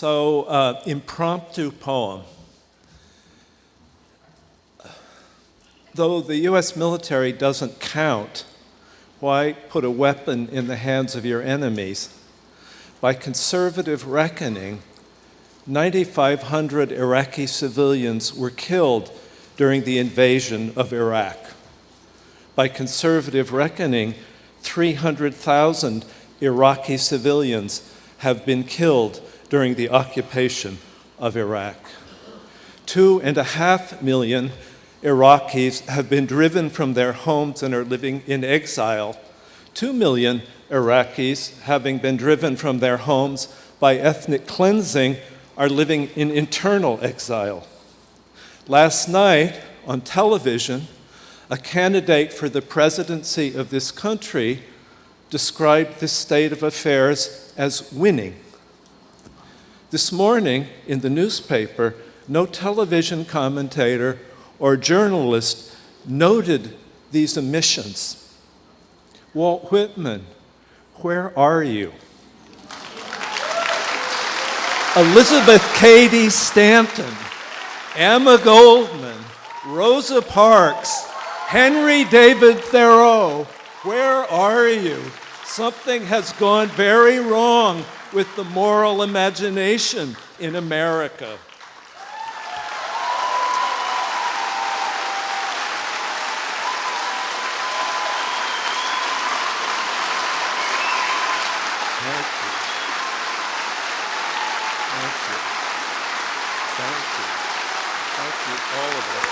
Impromptu poem. Though the U.S. military doesn't count, why put a weapon in the hands of your enemies? By conservative reckoning, 9,500 Iraqi civilians were killed during the invasion of Iraq. By conservative reckoning, 300,000 Iraqi civilians have been killed during the occupation of Iraq. 2.5 million Iraqis have been driven from their homes and are living in exile. 2 million Iraqis, having been driven from their homes by ethnic cleansing, are living in internal exile. Last night on television, a candidate for the presidency of this country described this state of affairs as winning. This morning in the newspaper, no television commentator or journalist noted these omissions. Walt Whitman, where are you? Elizabeth Cady Stanton, Emma Goldman, Rosa Parks, Henry David Thoreau, where are you? Something has gone very wrong with the moral imagination in America. Thank you. Thank you. Thank you. Thank you, all of us.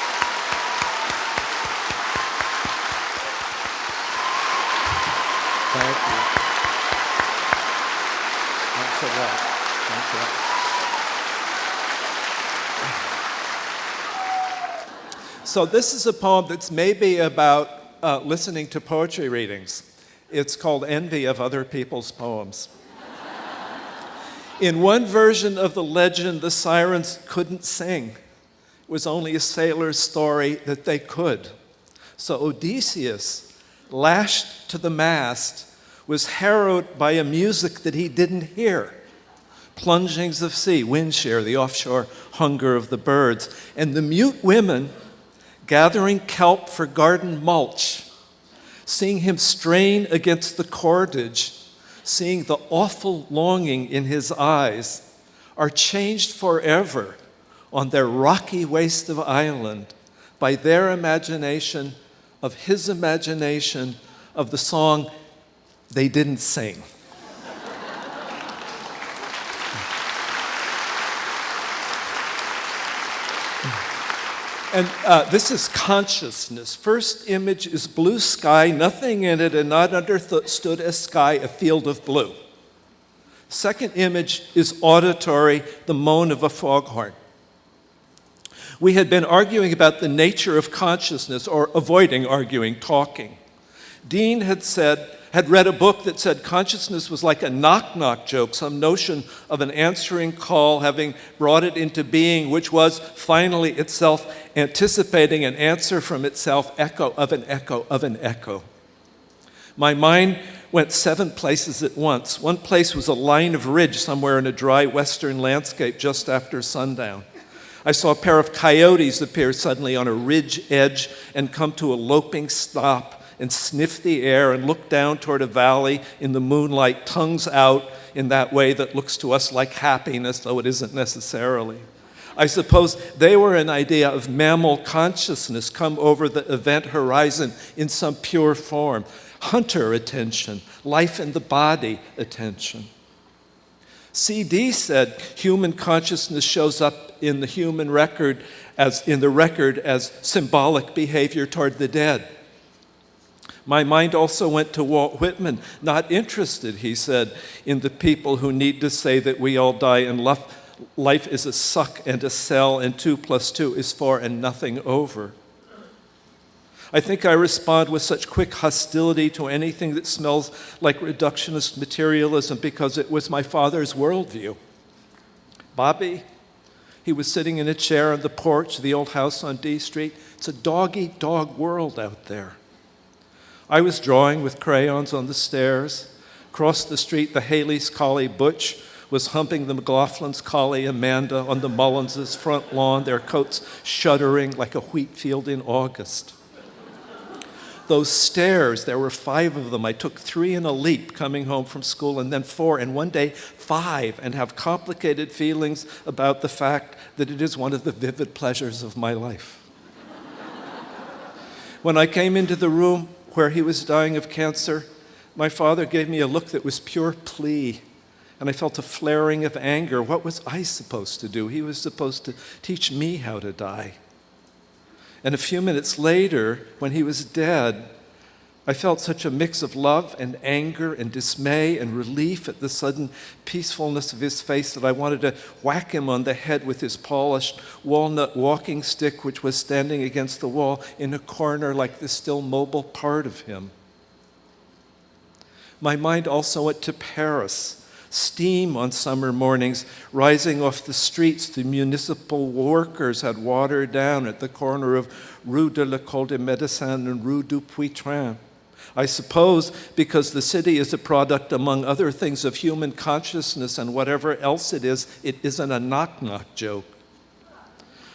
Thank you. Thanks a lot. Thanks a lot. So this is a poem that's maybe about listening to poetry readings. It's called Envy of Other People's Poems. In one version of the legend, the sirens couldn't sing. It was only a sailor's story that they could. So Odysseus, lashed to the mast, was harrowed by a music that he didn't hear. Plungings of sea, wind shear, the offshore hunger of the birds, and the mute women gathering kelp for garden mulch, seeing him strain against the cordage, seeing the awful longing in his eyes, are changed forever on their rocky waste of island by their imagination of his imagination of the song they didn't sing. And this is consciousness. First image is blue sky, nothing in it, and not understood as sky, a field of blue. Second image is auditory, the moan of a foghorn. We had been arguing about the nature of consciousness, or avoiding arguing, talking. Dean had read a book that said consciousness was like a knock-knock joke, some notion of an answering call having brought it into being, which was finally itself anticipating an answer from itself, echo of an echo of an echo. My mind went 7 places at once. One place was a line of ridge somewhere in a dry western landscape just after sundown. I saw a pair of coyotes appear suddenly on a ridge edge and come to a loping stop and sniff the air and look down toward a valley in the moonlight, tongues out in that way that looks to us like happiness, though it isn't necessarily. I suppose they were an idea of mammal consciousness come over the event horizon in some pure form. Hunter attention, life in the body attention. C.D. said human consciousness shows up in the human record as symbolic behavior toward the dead. My mind also went to Walt Whitman, not interested, he said, in the people who need to say that we all die and life is a suck and a cell and 2 + 2 is 4 and nothing over. I think I respond with such quick hostility to anything that smells like reductionist materialism because it was my father's worldview. Bobby, he was sitting in a chair on the porch of the old house on D Street. It's a dog-eat-dog world out there. I was drawing with crayons on the stairs. Across the street, the Haley's collie Butch was humping the McLaughlin's collie Amanda on the Mullins' front lawn, their coats shuddering like a wheat field in August. Those stairs, there were 5 of them. I took 3 in a leap coming home from school, and then 4, and one day 5, and have complicated feelings about the fact that it is one of the vivid pleasures of my life. When I came into the room where he was dying of cancer, my father gave me a look that was pure plea, and I felt a flaring of anger. What was I supposed to do? He was supposed to teach me how to die. And a few minutes later, when he was dead, I felt such a mix of love and anger and dismay and relief at the sudden peacefulness of his face that I wanted to whack him on the head with his polished walnut walking stick, which was standing against the wall in a corner like the still mobile part of him. My mind also went to Paris. Steam on summer mornings rising off the streets the municipal workers had watered down at the corner of Rue de l'École des Médecins and Rue du Puy-Trin. I suppose because the city is a product, among other things, of human consciousness, and whatever else it isn't a knock-knock joke.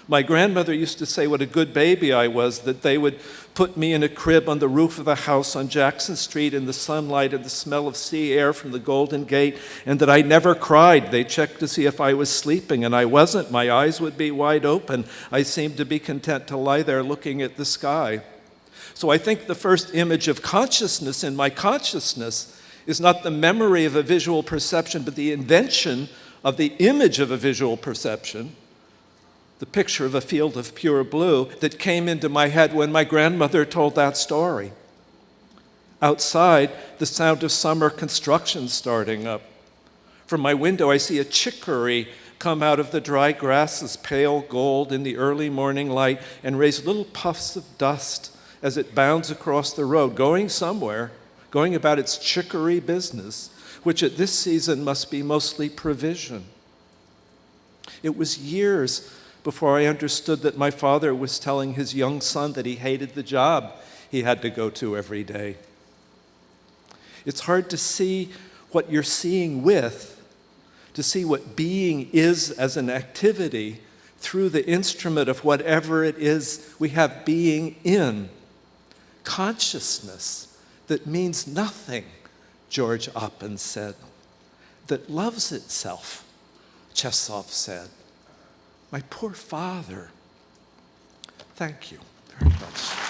My grandmother used to say what a good baby I was, that they would put me in a crib on the roof of a house on Jackson Street in the sunlight and the smell of sea air from the Golden Gate, and that I never cried. They checked to see if I was sleeping, and I wasn't. My eyes would be wide open. I seemed to be content to lie there looking at the sky. So I think the first image of consciousness in my consciousness is not the memory of a visual perception, but the invention of the image of a visual perception, the picture of a field of pure blue that came into my head when my grandmother told that story. Outside, the sound of summer construction starting up. From my window, I see a chicory come out of the dry grasses, pale gold in the early morning light, and raise little puffs of dust as it bounds across the road, going somewhere, going about its chicory business, which at this season must be mostly provision. It was years before I understood that my father was telling his young son that he hated the job he had to go to every day. It's hard to see what you're seeing with, to see what being is as an activity through the instrument of whatever it is we have being in. Consciousness that means nothing, George Oppen said, that loves itself, Chesov said. My poor father. Thank you very much.